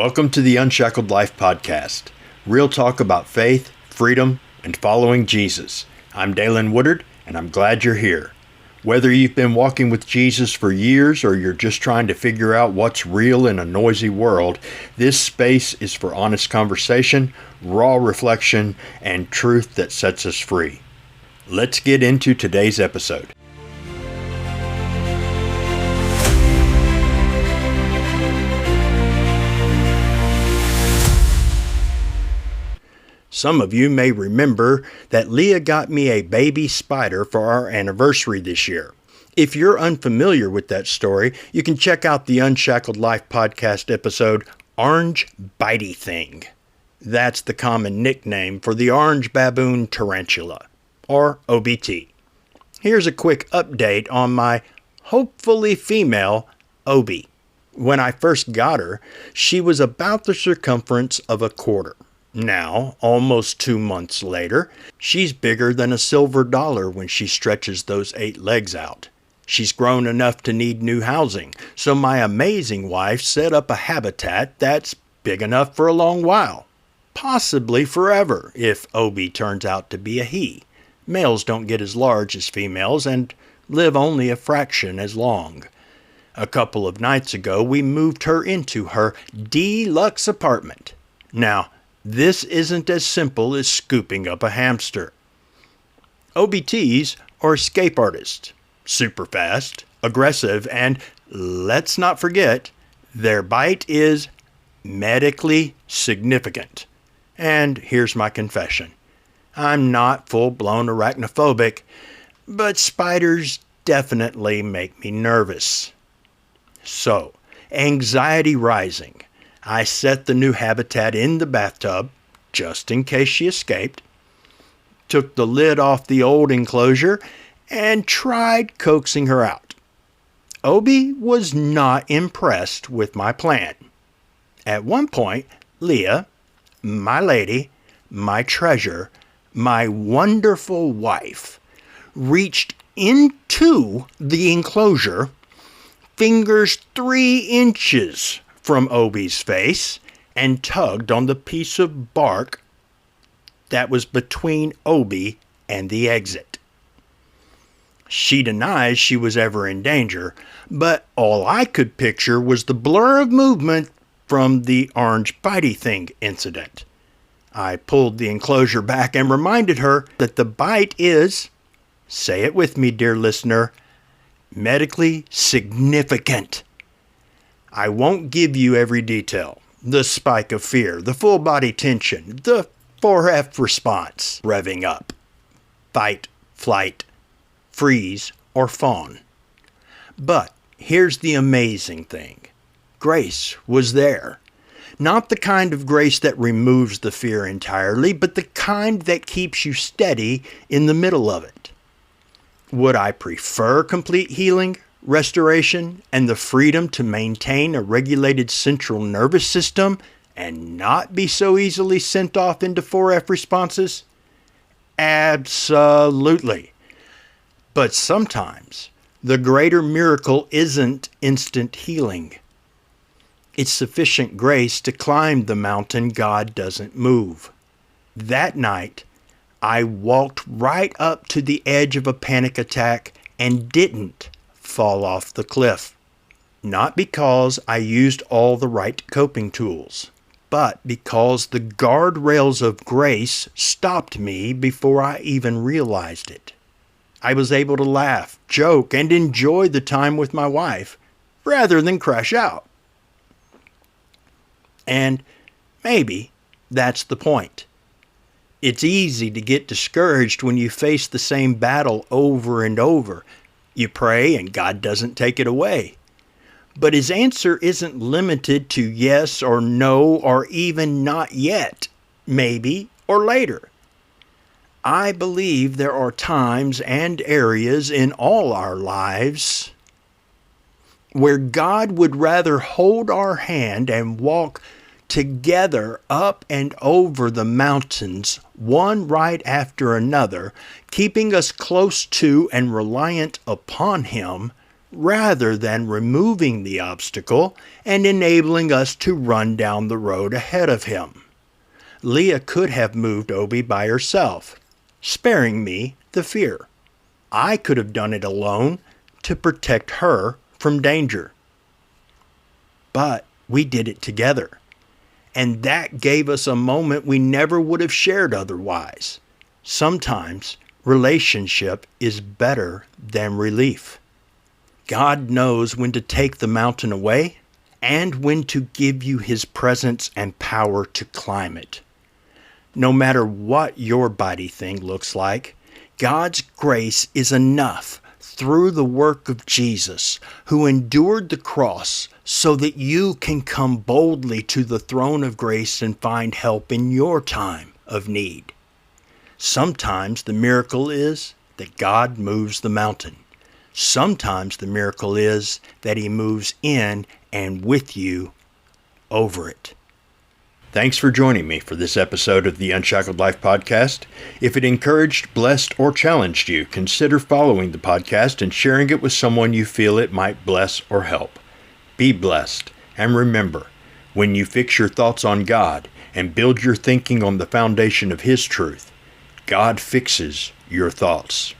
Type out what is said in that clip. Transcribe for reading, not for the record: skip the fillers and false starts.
Welcome to the Unshackled Life Podcast. Real talk about faith, freedom, and following Jesus. I'm Dalen Woodard, and I'm glad you're here. Whether you've been walking with Jesus for years or you're just trying to figure out what's real in a noisy world, this space is for honest conversation, raw reflection, and truth that sets us free. Let's get into today's episode. Some of you may remember that Leah got me a baby spider for our anniversary this year. If you're unfamiliar with that story, you can check out the Unshackled Life podcast episode, Orange Bitey Thing. That's the common nickname for the Orange Baboon Tarantula, or OBT. Here's a quick update on my hopefully female Obbie. When I first got her, she was about the circumference of a quarter. Now, almost 2 months later, she's bigger than a silver dollar when she stretches those 8 legs out. She's grown enough to need new housing, so my amazing wife set up a habitat that's big enough for a long while. Possibly forever, if Obbie turns out to be a he. Males don't get as large as females and live only a fraction as long. A couple of nights ago, we moved her into her deluxe apartment. Now, this isn't as simple as scooping up a hamster. OBTs are escape artists, super fast, aggressive, and let's not forget, their bite is medically significant. And here's my confession. I'm not full-blown arachnophobic, but spiders definitely make me nervous. So, anxiety rising. I set the new habitat in the bathtub, just in case she escaped, took the lid off the old enclosure, and tried coaxing her out. Obbie was not impressed with my plan. At one point, Leah, my lady, my treasure, my wonderful wife, reached into the enclosure, fingers 3 inches from Obbie's face, and tugged on the piece of bark that was between Obbie and the exit. She denies she was ever in danger, but all I could picture was the blur of movement from the Orange Bitey Thing incident. I pulled the enclosure back and reminded her that the bite is, say it with me, dear listener, medically significant. I won't give you every detail. The spike of fear, the full body tension, the 4F response revving up. Fight, flight, freeze, or fawn. But here's the amazing thing. Grace was there. Not the kind of grace that removes the fear entirely, but the kind that keeps you steady in the middle of it. Would I prefer complete healing, restoration, and the freedom to maintain a regulated central nervous system and not be so easily sent off into 4F responses? Absolutely. But sometimes the greater miracle isn't instant healing. It's sufficient grace to climb the mountain God doesn't move. That night, I walked right up to the edge of a panic attack and didn't fall off the cliff. Not because I used all the right coping tools, but because the guardrails of grace stopped me before I even realized it. I was able to laugh, joke, and enjoy the time with my wife, rather than crash out. And maybe that's the point. It's easy to get discouraged when you face the same battle over and over. You pray and God doesn't take it away. But his answer isn't limited to yes or no or even not yet, maybe or later. I believe there are times and areas in all our lives where God would rather hold our hand and walk together up and over the mountains, one right after another, keeping us close to and reliant upon him, rather than removing the obstacle and enabling us to run down the road ahead of him. Leah could have moved Obbie by herself, sparing me the fear. I could have done it alone to protect her from danger. But we did it together, and that gave us a moment we never would have shared otherwise. Sometimes relationship is better than relief. God knows when to take the mountain away and when to give you his presence and power to climb it. No matter what your bitey thing looks like, God's grace is enough through the work of Jesus, who endured the cross so that you can come boldly to the throne of grace and find help in your time of need. Sometimes the miracle is that God moves the mountain. Sometimes the miracle is that he moves in and with you over it. Thanks for joining me for this episode of the Unshackled Life Podcast. If it encouraged, blessed, or challenged you, consider following the podcast and sharing it with someone you feel it might bless or help. Be blessed, and remember, when you fix your thoughts on God and build your thinking on the foundation of his truth, God fixes your thoughts.